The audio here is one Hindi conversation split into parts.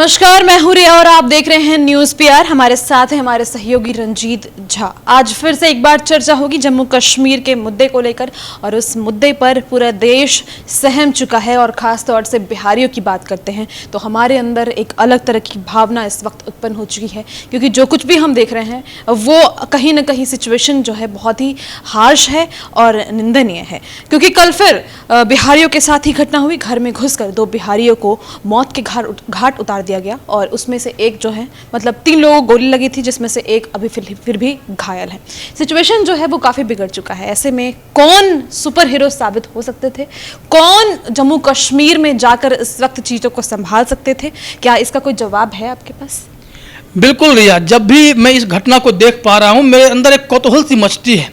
नमस्कार, मैं हूं रिया और आप देख रहे हैं न्यूज़ पीआर। हमारे साथ हैं हमारे सहयोगी रंजीत झा। आज फिर से एक बार चर्चा होगी जम्मू कश्मीर के मुद्दे को लेकर और उस मुद्दे पर पूरा देश सहम चुका है और खास तौर से बिहारियों की बात करते हैं तो हमारे अंदर एक अलग तरह की भावना इस वक्त उत्पन्न हो चुकी है, क्योंकि जो कुछ भी हम देख रहे हैं वो कहीं ना कहीं सिचुएशन जो है बहुत ही हार्श है और निंदनीय है। क्योंकि कल फिर बिहारियों के साथ ही घटना हुई। घर में घुसकर 2 बिहारियों को मौत के घाट उतार दिया गया और उसमें से एक जो है मतलब 3 लोगों को गोली लगी थी, जिसमें से एक अभी फिर भी घायल है। सिचुएशन जो है वो काफ़ी बिगड़ चुका है। ऐसे में कौन सुपर हीरो साबित हो सकते थे, कौन जम्मू कश्मीर में जाकर इस वक्त चीज़ों को संभाल सकते थे? क्या इसका कोई जवाब है आपके पास? बिल्कुल रिया, जब भी मैं इस घटना को देख पा रहा हूँ मेरे अंदर एक कौतूहल सी मचती है।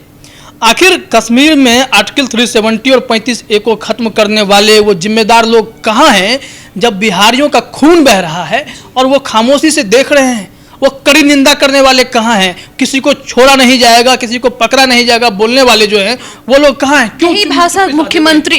आखिर कश्मीर में आर्टिकल 370 और 35A को खत्म करने वाले वो जिम्मेदार लोग कहाँ हैं जब बिहारियों का खून बह रहा है और वो खामोशी से देख रहे हैं? वो कड़ी निंदा करने वाले कहाँ हैं? किसी को छोड़ा नहीं जाएगा, किसी को पकड़ा नहीं जाएगा, बोलने वाले जो हैं वो लोग कहाँ हैं? क्यों यही भाषा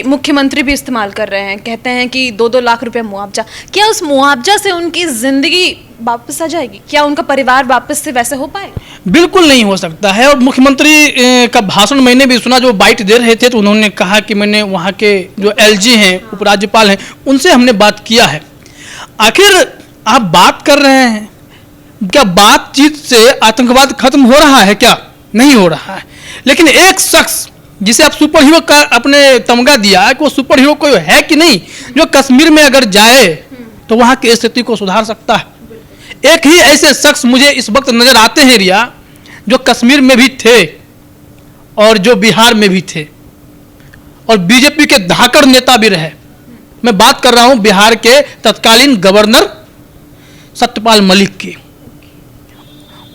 मुख्यमंत्री भी इस्तेमाल कर रहे हैं। कहते हैं कि 2-2 लाख रुपया मुआवजा। क्या उस मुआवजा से उनकी जिंदगी वापस आ जाएगी? क्या उनका परिवार वापस से वैसे हो पाएगा? बिल्कुल नहीं हो सकता है। और मुख्यमंत्री का भाषण मैंने भी सुना, जो बाइट दे रहे थे तो उन्होंने कहा कि मैंने वहाँ के जो LG हैं, उपराज्यपाल हैं, उनसे हमने बात किया है। आखिर आप बात कर रहे हैं, क्या बातचीत से आतंकवाद खत्म हो रहा है? क्या नहीं हो रहा है। लेकिन एक शख्स जिसे आप सुपर हीरो का अपने तमगा दिया कि वो सुपर हीरो कोई है कि नहीं, जो कश्मीर में अगर जाए तो वहाँ की स्थिति को सुधार सकता है। एक ही ऐसे शख्स मुझे इस वक्त नजर आते हैं रिया, जो कश्मीर में भी थे और जो बिहार में भी थे और बीजेपी के धाकड़ नेता भी रहे। मैं बात कर रहा हूं बिहार के तत्कालीन गवर्नर सत्यपाल मलिक की।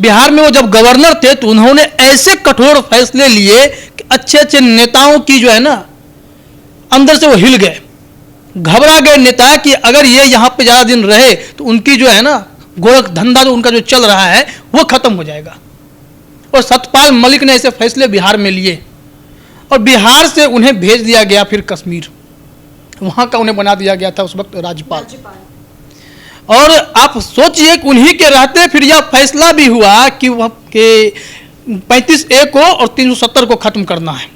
बिहार में वो जब गवर्नर थे तो उन्होंने ऐसे कठोर फैसले लिए कि अच्छे अच्छे नेताओं की जो है ना अंदर से वो हिल गए, घबरा गए नेता कि अगर ये यहाँ पे ज्यादा दिन रहे तो उनकी जो है ना गोरख धंधा जो उनका जो चल रहा है वो खत्म हो जाएगा। और सत्यपाल मलिक ने ऐसे फैसले बिहार में लिए और बिहार से उन्हें भेज दिया गया फिर कश्मीर। वहाँ का उन्हें बना दिया गया था उस वक्त राज्यपाल। और आप सोचिए कि उन्हीं के रहते फिर यह फैसला भी हुआ कि वह के 35A को और 370 को खत्म करना है।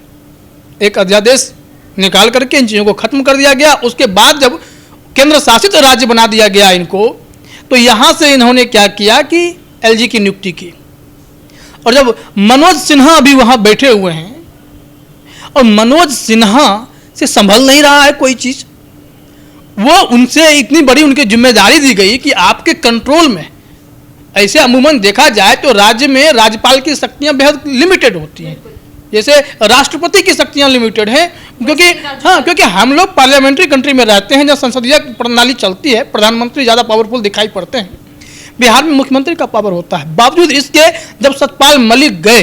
एक अध्यादेश निकाल करके इन चीज़ों को खत्म कर दिया गया। उसके बाद जब केंद्र शासित राज्य बना दिया गया इनको, तो यहाँ से इन्होंने क्या किया कि LG की नियुक्ति की। और जब मनोज सिन्हा अभी वहाँ बैठे हुए हैं और मनोज सिन्हा से संभल नहीं रहा है कोई चीज़, वो उनसे इतनी बड़ी उनकी जिम्मेदारी दी गई कि आपके कंट्रोल में। ऐसे अमूमन देखा जाए तो राज्य में राज्यपाल की शक्तियां बेहद लिमिटेड होती हैं, जैसे राष्ट्रपति की शक्तियां लिमिटेड हैं, क्योंकि हम लोग पार्लियामेंट्री कंट्री में रहते हैं जहाँ संसदीय प्रणाली चलती है। प्रधानमंत्री ज़्यादा पावरफुल दिखाई पड़ते हैं, बिहार में मुख्यमंत्री का पावर होता है। बावजूद इसके जब सत्यपाल मलिक गए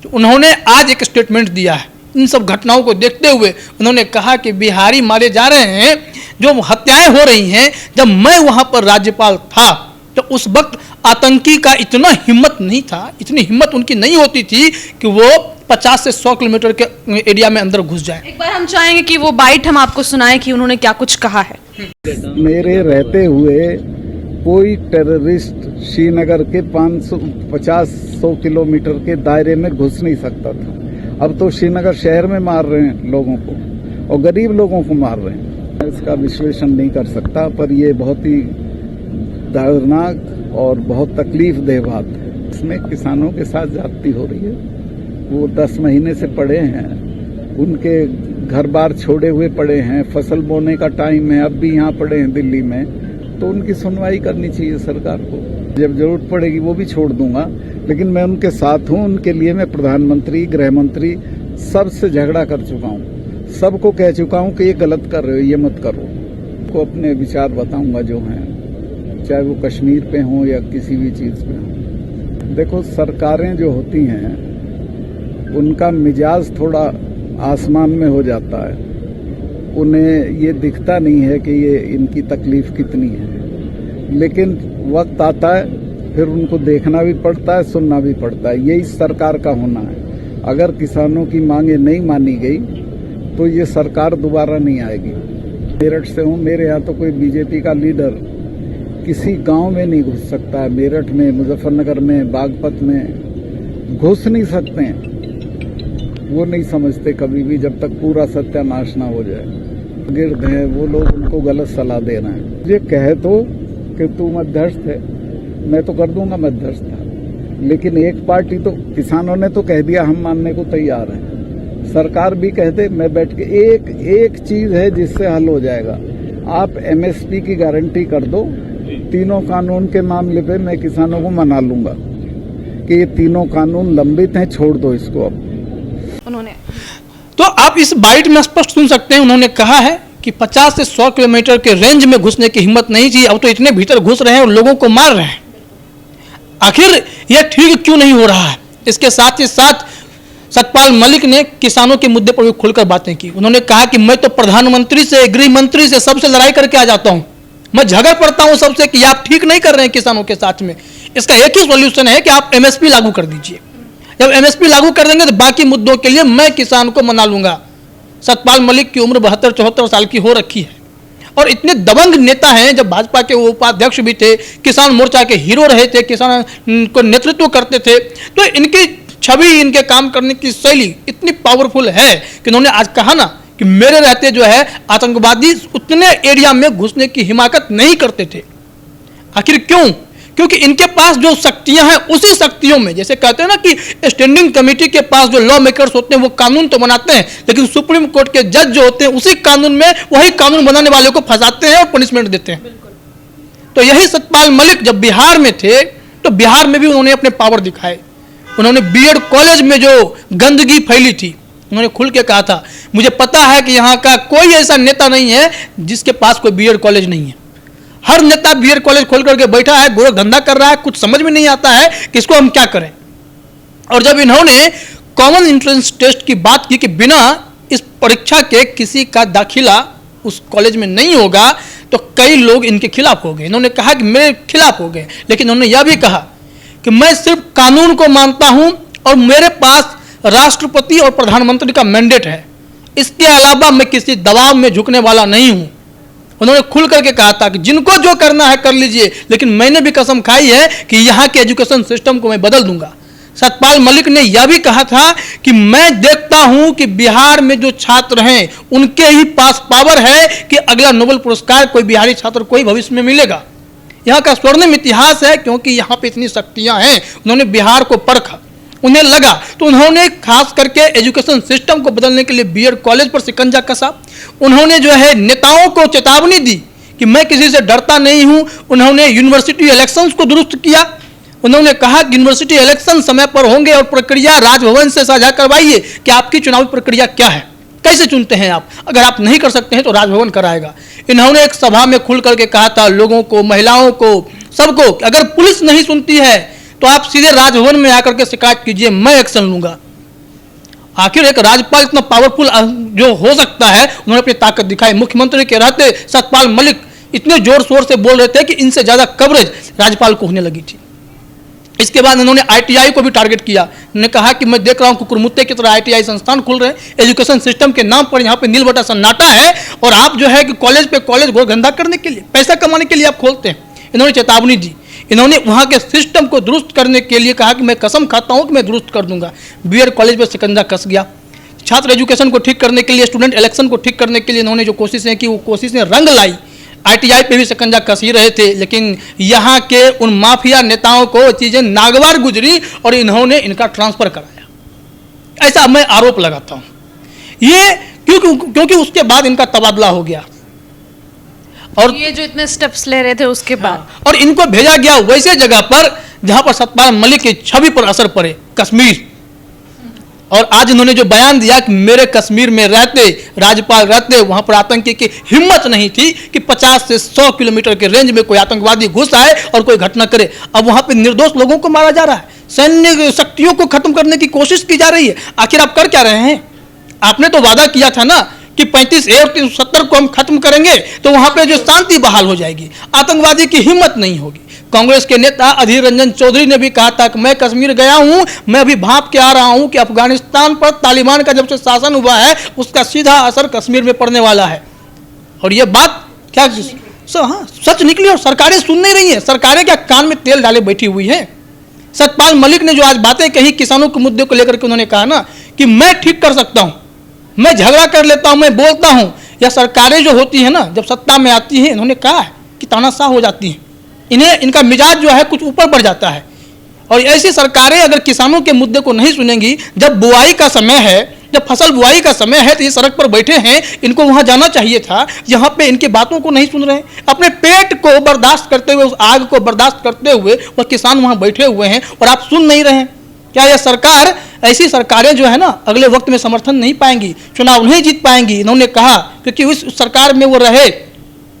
तो उन्होंने आज एक स्टेटमेंट दिया है। इन सब घटनाओं को देखते हुए उन्होंने कहा कि बिहारी मारे जा रहे हैं, जो हत्याएं हो रही हैं। जब मैं वहां पर राज्यपाल था तो उस वक्त आतंकी का इतना हिम्मत नहीं था, इतनी हिम्मत उनकी नहीं होती थी कि वो 50 से 100 किलोमीटर के एरिया में अंदर घुस जाए। एक बार हम चाहेंगे कि वो बाइट हम आपको सुनाएं कि उन्होंने क्या कुछ कहा है। मेरे रहते हुए कोई टेररिस्ट श्रीनगर के 550-100 किलोमीटर के दायरे में घुस नहीं सकता था। अब तो श्रीनगर शहर में मार रहे हैं लोगों को और गरीब लोगों को मार रहे हैं। इसका विश्लेषण नहीं कर सकता, पर ये बहुत ही दर्दनाक और बहुत तकलीफ देह बात है। इसमें किसानों के साथ ज्यादती हो रही है। वो 10 महीने से पड़े हैं, उनके घर बार छोड़े हुए पड़े हैं, फसल बोने का टाइम है, अब भी यहाँ पड़े हैं दिल्ली में। तो उनकी सुनवाई करनी चाहिए सरकार को। जब जरूरत पड़ेगी वो भी छोड़ दूंगा, लेकिन मैं उनके साथ हूँ। उनके लिए मैं प्रधानमंत्री, गृह मंत्री सबसे झगड़ा कर चुका हूँ, सबको कह चुका हूँ कि ये गलत कर रहे हो, ये मत करो। को अपने विचार बताऊंगा जो हैं, चाहे वो कश्मीर पे हों या किसी भी चीज पे हों। देखो, सरकारें जो होती हैं उनका मिजाज थोड़ा आसमान में हो जाता है। उन्हें ये दिखता नहीं है कि ये इनकी तकलीफ कितनी है, लेकिन वक्त आता है फिर उनको देखना भी पड़ता है, सुनना भी पड़ता है। यही सरकार का होना है। अगर किसानों की मांगे नहीं मानी गई तो ये सरकार दोबारा नहीं आएगी। मेरठ से हूँ, मेरे यहाँ तो कोई बीजेपी का लीडर किसी गांव में नहीं घुस सकता है। मेरठ में, मुजफ्फरनगर में, बागपत में घुस नहीं सकते हैं। वो नहीं समझते कभी भी जब तक पूरा सत्यानाश ना हो जाए। गिर्द हैं वो लोग, उनको गलत सलाह दे रहे हैं। ये कहे तो कि तू मध्यस्थ है, मैं तो कर दूंगा मध्यस्थता, लेकिन एक पार्टी तो, किसानों ने तो कह दिया हम मानने को तैयार हैं, सरकार भी कह दे, मैं बैठ के एक चीज है जिससे हल हो जाएगा। आप एमएसपी की गारंटी कर दो, तीनों कानून के मामले पे मैं किसानों को मना लूंगा कि ये तीनों कानून लंबित हैं, छोड़ दो इसको। अब उन्होंने तो आप इस बाइट में स्पष्ट सुन सकते हैं, उन्होंने कहा है कि 50 से 100 किलोमीटर के रेंज में घुसने की हिम्मत नहीं थी, अब तो इतने भीतर घुस रहे हैं और लोगों को मार रहे हैं। आखिर यह ठीक क्यों नहीं हो रहा है? इसके साथ ही साथ सतपाल मलिक ने किसानों के मुद्दे पर भी खुलकर बातें की। उन्होंने कहा कि मैं तो प्रधानमंत्री से, गृह मंत्री से, सबसे लड़ाई करके आ जाता हूं, मैं झगड़ पड़ता हूं सबसे कि आप ठीक नहीं कर रहे हैं किसानों के साथ में। इसका एक ही सॉल्यूशन है कि आप एमएसपी लागू कर दीजिए। जब एमएसपी लागू कर देंगे तो बाकी मुद्दों के लिए मैं किसान को मना लूंगा। सतपाल मलिक की उम्र 72-74 साल की हो रखी है और इतने दबंग नेता हैं। जब भाजपा के वो उपाध्यक्ष भी थे, किसान मोर्चा के हीरो रहे थे, किसान को नेतृत्व करते थे, तो इनकी छवि, इनके काम करने की शैली इतनी पावरफुल है कि उन्होंने आज कहा ना कि मेरे रहते जो है आतंकवादी उतने एरिया में घुसने की हिमाकत नहीं करते थे। आखिर क्यों? क्योंकि इनके पास जो शक्तियां हैं, उसी शक्तियों में, जैसे कहते हैं ना कि स्टैंडिंग कमेटी के पास जो लॉ मेकर्स होते हैं वो कानून तो बनाते हैं, लेकिन सुप्रीम कोर्ट के जज जो होते हैं उसी कानून में वही कानून बनाने वाले को फंसाते हैं और पनिशमेंट देते हैं। तो यही सतपाल मलिक जब बिहार में थे तो बिहार में भी उन्होंने अपने पावर दिखाए। उन्होंने बीएड कॉलेज में जो गंदगी फैली थी, उन्होंने खुल के कहा था, मुझे पता है कि यहाँ का कोई ऐसा नेता नहीं है जिसके पास कोई बीएड कॉलेज नहीं है। हर नेता बीएड कॉलेज खोल करके बैठा है, गोरख धंधा कर रहा है, कुछ समझ में नहीं आता है कि इसको हम क्या करें। और जब इन्होंने कॉमन एंट्रेंस टेस्ट की बात की कि बिना इस परीक्षा के किसी का दाखिला उस कॉलेज में नहीं होगा, तो कई लोग इनके खिलाफ हो गए। इन्होंने कहा कि मेरे खिलाफ हो गए, लेकिन उन्होंने यह भी कहा कि मैं सिर्फ कानून को मानता हूं और मेरे पास राष्ट्रपति और प्रधानमंत्री का मैंडेट है, इसके अलावा मैं किसी दबाव में झुकने वाला नहीं हूं। उन्होंने खुल करके कहा था कि जिनको जो करना है कर लीजिए, लेकिन मैंने भी कसम खाई है कि यहां के एजुकेशन सिस्टम को मैं बदल दूंगा। सतपाल मलिक ने यह भी कहा था कि मैं देखता हूं कि बिहार में जो छात्र हैं उनके ही पास पावर है कि अगला नोबेल पुरस्कार कोई बिहारी छात्र को ही भविष्य में मिलेगा। यहाँ का स्वर्णिम इतिहास है क्योंकि यहाँ पे इतनी शक्तियां हैं। उन्होंने बिहार को परखा, उन्हें लगा, तो उन्होंने खास करके एजुकेशन सिस्टम को बदलने के लिए बीएड कॉलेज पर शिकंजा कसा। उन्होंने जो है नेताओं को चेतावनी दी कि मैं किसी से डरता नहीं हूं। उन्होंने यूनिवर्सिटी इलेक्शंस को दुरुस्त किया। उन्होंने कहा कि यूनिवर्सिटी इलेक्शन समय पर होंगे और प्रक्रिया राजभवन से साझा करवाइए कि आपकी चुनावी प्रक्रिया क्या है, कैसे चुनते हैं आप, अगर आप नहीं कर सकते हैं तो राजभवन कराएगा। इन्होंने एक सभा में खुल करके कहा था लोगों को, महिलाओं को, सबको, अगर पुलिस नहीं सुनती है तो आप सीधे राजभवन में आकर के शिकायत कीजिए, मैं एक्शन लूंगा। आखिर एक राज्यपाल इतना पावरफुल जो हो सकता है, उन्होंने अपनी ताकत दिखाई। मुख्यमंत्री के रहते सतपाल मलिक इतने जोर शोर से बोल रहे थे कि इनसे ज्यादा कवरेज राज्यपाल को होने लगी थी। इसके बाद उन्होंने आईटीआई को भी टारगेट किया। उन्होंने कहा कि मैं देख रहा हूं कुकुरमुत्ते की तरह आईटीआई संस्थान खुल रहे हैं, एजुकेशन सिस्टम के नाम पर यहाँ पे नील बटा सन्नाटा है, और आप जो है कि कॉलेज पे कॉलेज गोरधंधा करने के लिए, पैसा कमाने के लिए आप खोलते हैं। इन्होंने चेतावनी दी। इन्होंने वहां के सिस्टम को दुरुस्त करने के लिए कहा कि मैं कसम खाता हूं कि मैं दुरुस्त कर दूंगा। बीएड कॉलेज पर शिकंजा कस गया। छात्र एजुकेशन को ठीक करने के लिए, स्टूडेंट इलेक्शन को ठीक करने के लिए इन्होंने जो कोशिशें की वो कोशिशें रंग लाई। आईटीआई पे भी शिकंजा कस ही रहे थे, लेकिन यहाँ के उन माफिया नेताओं को चीजें नागवार गुजरी और इन्होंने इनका ट्रांसफर कराया, ऐसा मैं आरोप लगाता हूं। ये क्योंकि उसके बाद इनका तबादला हो गया और ये जो इतने स्टेप्स ले रहे थे उसके बाद, और इनको भेजा गया वैसे जगह पर जहां पर सतपाल मलिक की छवि पर असर पड़े, कश्मीर। और आज इन्होंने जो बयान दिया कि मेरे कश्मीर में रहते, राज्यपाल रहते, वहां पर आतंकी की हिम्मत नहीं थी कि 50 से 100 किलोमीटर के रेंज में कोई आतंकवादी घुस आए और कोई घटना करे। अब वहां पर निर्दोष लोगों को मारा जा रहा है, सैन्य शक्तियों को खत्म करने की कोशिश की जा रही है। आखिर आप कर क्या रहे हैं? आपने तो वादा किया था ना कि 35A और 370 को हम खत्म करेंगे तो वहां पे जो शांति बहाल हो जाएगी, आतंकवादी की हिम्मत नहीं होगी। कांग्रेस के नेता अधीर रंजन चौधरी ने भी कहा था कि मैं कश्मीर गया हूं, मैं अभी भांप के आ रहा हूं कि अफगानिस्तान पर तालिबान का जब से शासन हुआ है उसका सीधा असर कश्मीर में पड़ने वाला है। और यह बात क्या हाँ, सच निकली और सरकारें सुन नहीं रही हैं। सरकारें क्या कान में तेल डाले बैठी हुई हैं। सतपाल मलिक ने जो आज बातें कही किसानों के मुद्दे को लेकर के, उन्होंने कहा ना कि मैं ठीक कर सकता हूं, मैं झगड़ा कर लेता हूं, मैं बोलता हूं। या सरकारें जो होती है ना, जब सत्ता में आती है, इन्होंने कहा है कि तानाशाह हो जाती हैं, इन्हें इनका मिजाज जो है कुछ ऊपर बढ़ जाता है। और ऐसी सरकारें अगर किसानों के मुद्दे को नहीं सुनेंगी, जब बुआई का समय है, जब फसल बुआई का समय है, तो ये सड़क पर बैठे हैं, इनको वहां जाना चाहिए था। यहाँ पे इनकी बातों को नहीं सुन रहे हैं, अपने पेट को बर्दाश्त करते हुए, उस आग को बर्दाश्त करते हुए वह किसान वहां बैठे हुए हैं और आप सुन नहीं रहे हैं। क्या यह सरकार, ऐसी सरकारें जो है ना अगले वक्त में समर्थन नहीं पाएंगी, चुनाव नहीं जीत पाएंगी। इन्होंने कहा, क्योंकि उस सरकार में वो रहे,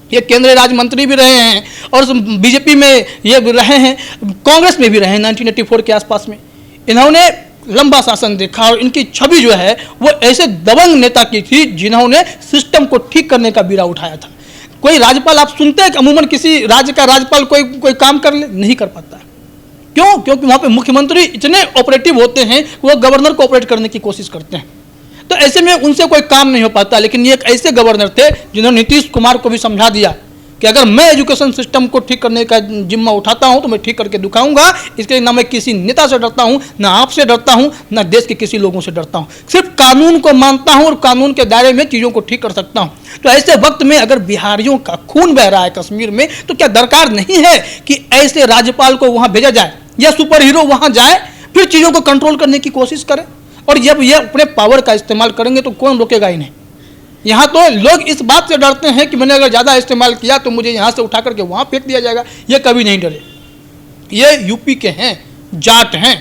ये केंद्रीय राज्य मंत्री भी रहे हैं और बीजेपी में ये रहे हैं, कांग्रेस में भी रहे हैं 1984 के आसपास में। इन्होंने लंबा शासन देखा और इनकी छवि जो है वो ऐसे दबंग नेता की थी जिन्होंने सिस्टम को ठीक करने का बीड़ा उठाया था। कोई राज्यपाल आप सुनते हैं कि अमूमन किसी राज्य का राज्यपाल कोई काम कर ले, नहीं कर पाता है। क्यों? क्योंकि वहाँ पे मुख्यमंत्री इतने ऑपरेटिव होते हैं कि वो गवर्नर को ऑपरेट करने की कोशिश करते हैं, तो ऐसे में उनसे कोई काम नहीं हो पाता। लेकिन ये एक ऐसे गवर्नर थे जिन्होंने नीतीश कुमार को भी समझा दिया कि अगर मैं एजुकेशन सिस्टम को ठीक करने का जिम्मा उठाता हूं तो मैं ठीक करके दिखाऊंगा। इसके लिए ना मैं किसी नेता से डरता हूं, ना आपसे डरता हूं, ना देश के किसी लोगों से डरता हूं, सिर्फ कानून को मानता हूं और कानून के दायरे में चीज़ों को ठीक कर सकता हूं। तो ऐसे वक्त में अगर बिहारियों का खून बह रहा है कश्मीर में, तो क्या दरकार नहीं है कि ऐसे राज्यपाल को वहां भेजा जाए या सुपर हीरो वहां जाए, फिर चीज़ों को कंट्रोल करने की कोशिश करें। और जब ये अपने पावर का इस्तेमाल करेंगे तो कौन रोकेगा इन्हें। यहाँ तो लोग इस बात से डरते हैं कि मैंने अगर ज़्यादा इस्तेमाल किया तो मुझे यहाँ से उठा करके वहाँ फेंक दिया जाएगा। ये कभी नहीं डरे। ये यूपी के हैं, जाट हैं,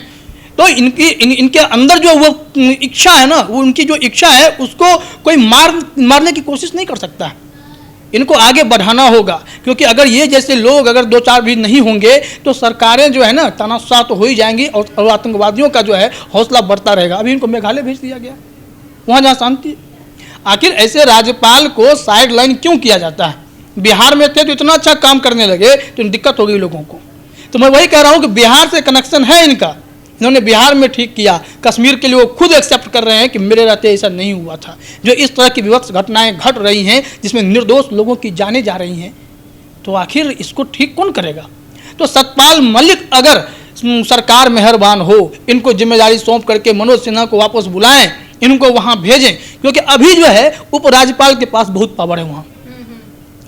तो इनके अंदर जो वो इच्छा है ना, वो उनकी जो इच्छा है उसको कोई मारने की कोशिश नहीं कर सकता है। इनको आगे बढ़ाना होगा, क्योंकि अगर ये जैसे लोग अगर 2-4 भी नहीं होंगे तो सरकारें जो है ना तानाशाह तो हो ही जाएंगी और आतंकवादियों का जो है हौसला बढ़ता रहेगा। अभी इनको मेघालय भेज दिया गया, वहाँ जहाँ शांति है। आखिर ऐसे राज्यपाल को साइड लाइन क्यों किया जाता है? बिहार में थे तो इतना अच्छा काम करने लगे तो दिक्कत हो गई लोगों को। तो मैं वही कह रहा हूँ कि बिहार से कनेक्शन है इनका, इन्होंने बिहार में ठीक किया। कश्मीर के लिए वो खुद एक्सेप्ट कर रहे हैं कि मेरे रहते ऐसा नहीं हुआ था। जो इस तरह की विवक्ष घटनाएं घट रही हैं जिसमें निर्दोष लोगों की जानें जा रही हैं, तो आखिर इसको ठीक कौन करेगा? तो सतपाल मलिक अगर सरकार मेहरबान हो, इनको जिम्मेदारी सौंप करके मनोज सिन्हा को वापस बुलाएं, इनको वहां भेजें, क्योंकि अभी जो है उपराज्यपाल के पास बहुत पावर है वहां।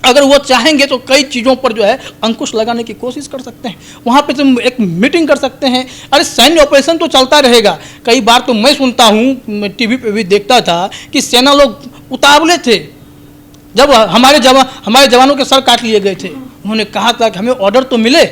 अगर वो चाहेंगे तो कई चीज़ों पर जो है अंकुश लगाने की कोशिश कर सकते हैं। वहाँ पे तुम एक मीटिंग कर सकते हैं। अरे सैन्य ऑपरेशन तो चलता रहेगा। कई बार तो मैं सुनता हूँ, टीवी पे भी देखता था कि सेना लोग उतावले थे। जब हमारे जवानों के सर काट लिए गए थे, उन्होंने कहा था कि हमें ऑर्डर तो मिले,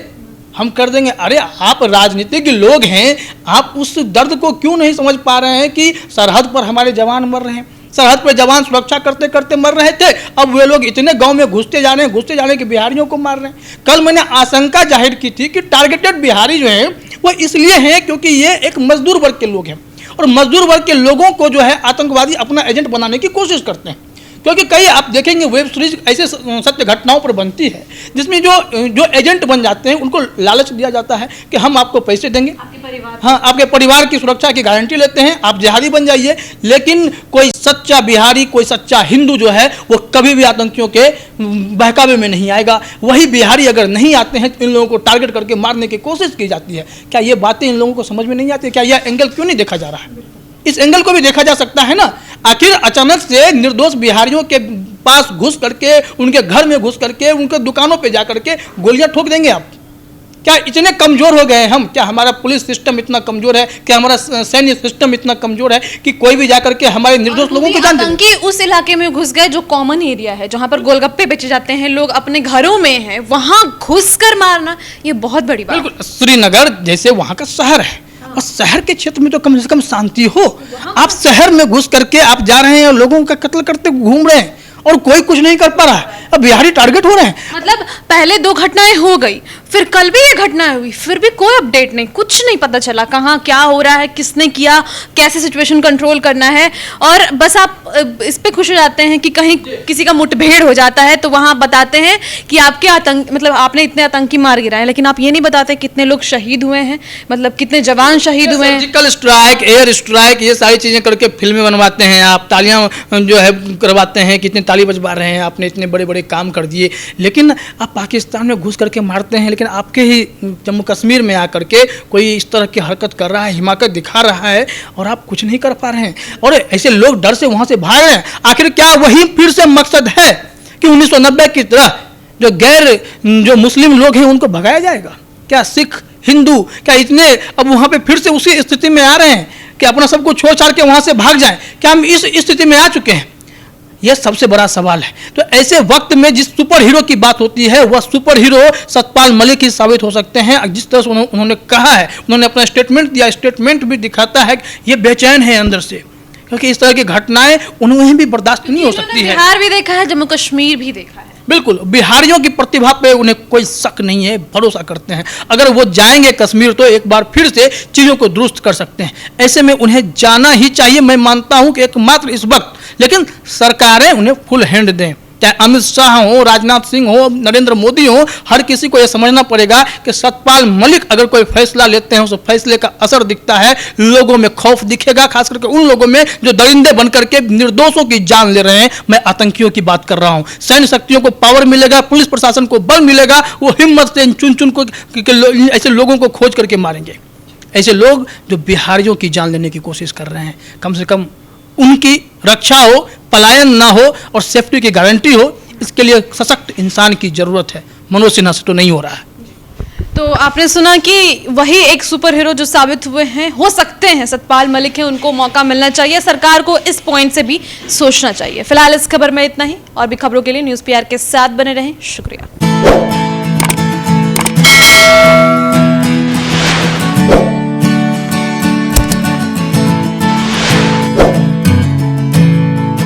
हम कर देंगे। अरे आप राजनीतिक लोग हैं, आप उस दर्द को क्यों नहीं समझ पा रहे हैं कि सरहद पर हमारे जवान मर रहे हैं, सरहद पर जवान सुरक्षा करते करते मर रहे थे, अब वे लोग इतने गांव में घुसते जाने के बिहारियों को मार रहे हैं। कल मैंने आशंका जाहिर की थी कि टारगेटेड बिहारी जो हैं वो इसलिए हैं क्योंकि ये एक मजदूर वर्ग के लोग हैं और मजदूर वर्ग के लोगों को जो है आतंकवादी अपना एजेंट बनाने की कोशिश करते हैं। क्योंकि कई आप देखेंगे वेब सीरीज ऐसे सत्य घटनाओं पर बनती है जिसमें जो एजेंट बन जाते हैं उनको लालच दिया जाता है कि हम आपको पैसे देंगे, आपके परिवार की सुरक्षा की गारंटी लेते हैं, आप जिहादी बन जाइए। लेकिन कोई सच्चा बिहारी, कोई सच्चा हिंदू जो है वो कभी भी आतंकियों के बहकावे में नहीं आएगा। वही बिहारी अगर नहीं आते हैं तो इन लोगों को टारगेट करके मारने की कोशिश की जाती है। क्या ये बातें इन लोगों को समझ में नहीं आती? क्या यह एंगल क्यों नहीं देखा जा रहा है? इस एंगल को भी देखा जा सकता है ना। आखिर अचानक से निर्दोष बिहारियों के पास घुस करके, उनके घर में घुस करके, उनके दुकानों पे जा करके गोलियां ठोक देंगे आप? क्या इतने कमजोर हो गए हैं हम? क्या हमारा पुलिस सिस्टम इतना कमजोर है? क्या हमारा सैन्य सिस्टम इतना कमजोर है कि कोई भी जाकर के हमारे निर्दोष लोगों को जान आतंकी उस इलाके में घुस गए जो कॉमन एरिया है, जहां पर गोलगप्पे बेचे जाते हैं, लोग अपने घरों में हैं, वहां घुसकर मारना ये बहुत बड़ी बात। बिल्कुल, श्रीनगर जैसे वहां का शहर है और शहर के क्षेत्र में तो कम से कम शांति हो। आप शहर में घुस करके आप जा रहे हैं और लोगों का कत्ल करते घूम रहे हैं और कोई कुछ नहीं कर पा रहा है। अब बिहारी टारगेट हो रहे हैं। मतलब पहले 2 घटनाएं हो गई, फिर कल भी ये घटना हुई, फिर भी कोई अपडेट नहीं, कुछ नहीं पता चला कहाँ क्या हो रहा है, किसने किया, कैसे सिचुएशन कंट्रोल करना है। और बस आप इस पे खुश हो जाते हैं कि कहीं किसी का मुठभेड़ हो जाता है तो वहां बताते हैं कि आपके आतंक, मतलब आपने इतने आतंकी मार गिराए, लेकिन आप ये नहीं बताते कितने लोग शहीद हुए हैं, मतलब कितने जवान शहीद हुए हैं। सर्जिकल स्ट्राइक, एयर स्ट्राइक, ये सारी चीजें करके फिल्में बनवाते हैं, आप तालियां जो है करवाते हैं, कितने ताली बजवा रहे हैं, आपने इतने बड़े बड़े काम कर दिए, लेकिन आप पाकिस्तान में घुस करके मारते हैं, लेकिन आपके ही जम्मू कश्मीर में आकर के कोई इस तरह की हरकत कर रहा है, हिमाकत दिखा रहा है और आप कुछ नहीं कर पा रहे हैं, और ऐसे लोग डर से वहां से भाग रहे हैं। आखिर क्या वही फिर से मकसद है कि 1990 की तरह जो मुस्लिम लोग हैं उनको भगाया जाएगा? क्या सिख, हिंदू क्या इतने अब वहां पे फिर से उसी स्थिति में आ रहे हैं कि अपना सब कुछ छोड़ छाड़ के वहां से भाग जाएं? क्या हम इस स्थिति में आ चुके हैं? यह सबसे बड़ा सवाल है। तो ऐसे वक्त में जिस सुपर हीरो की बात होती है वह सुपर हीरो सतपाल मलिक ही साबित हो सकते हैं। जिस तरह से उन्होंने कहा है, उन्होंने अपना स्टेटमेंट दिया, स्टेटमेंट भी दिखाता है कि ये बेचैन है अंदर से, क्योंकि इस तरह की घटनाएं उन्हें भी बर्दाश्त नहीं हो सकती है। बिहार भी देखा है, जम्मू कश्मीर भी देखा है। बिल्कुल, बिहारियों की प्रतिभा पे उन्हें कोई शक नहीं है, भरोसा करते हैं। अगर वो जाएंगे कश्मीर तो एक बार फिर से चीज़ों को दुरुस्त कर सकते हैं। ऐसे में उन्हें जाना ही चाहिए। मैं मानता हूं कि एकमात्र इस वक्त, लेकिन सरकारें उन्हें फुल हैंड दें, चाहे अमित शाह हो, राजनाथ सिंह हो, नरेंद्र मोदी हो, हर किसी को यह समझना पड़ेगा कि सतपाल मलिक अगर कोई फैसला लेते हैं उस फैसले का असर दिखता है, लोगों में खौफ दिखेगा, खास करके उन लोगों में जो दरिंदे बन करके निर्दोषों की जान ले रहे हैं। मैं आतंकियों की बात कर रहा हूं। सैन्य शक्तियों को पावर मिलेगा, पुलिस प्रशासन को बल मिलेगा, वो हिम्मत से चुन चुन को ऐसे लोगों को खोज करके मारेंगे। ऐसे लोग जो बिहारियों की जान लेने की कोशिश कर रहे हैं, कम से कम उनकी रक्षा हो, पलायन ना हो और सेफ्टी की गारंटी हो, इसके लिए सशक्त इंसान की जरूरत है। मनोज सिन्हा से तो नहीं हो रहा है। तो आपने सुना कि वही एक सुपर हीरो जो साबित हुए हैं, हो सकते हैं सतपाल मलिक हैं, उनको मौका मिलना चाहिए। सरकार को इस पॉइंट से भी सोचना चाहिए। फिलहाल इस खबर में इतना ही, और भी खबरों के लिए न्यूज़ पीआर के साथ बने रहें। शुक्रिया।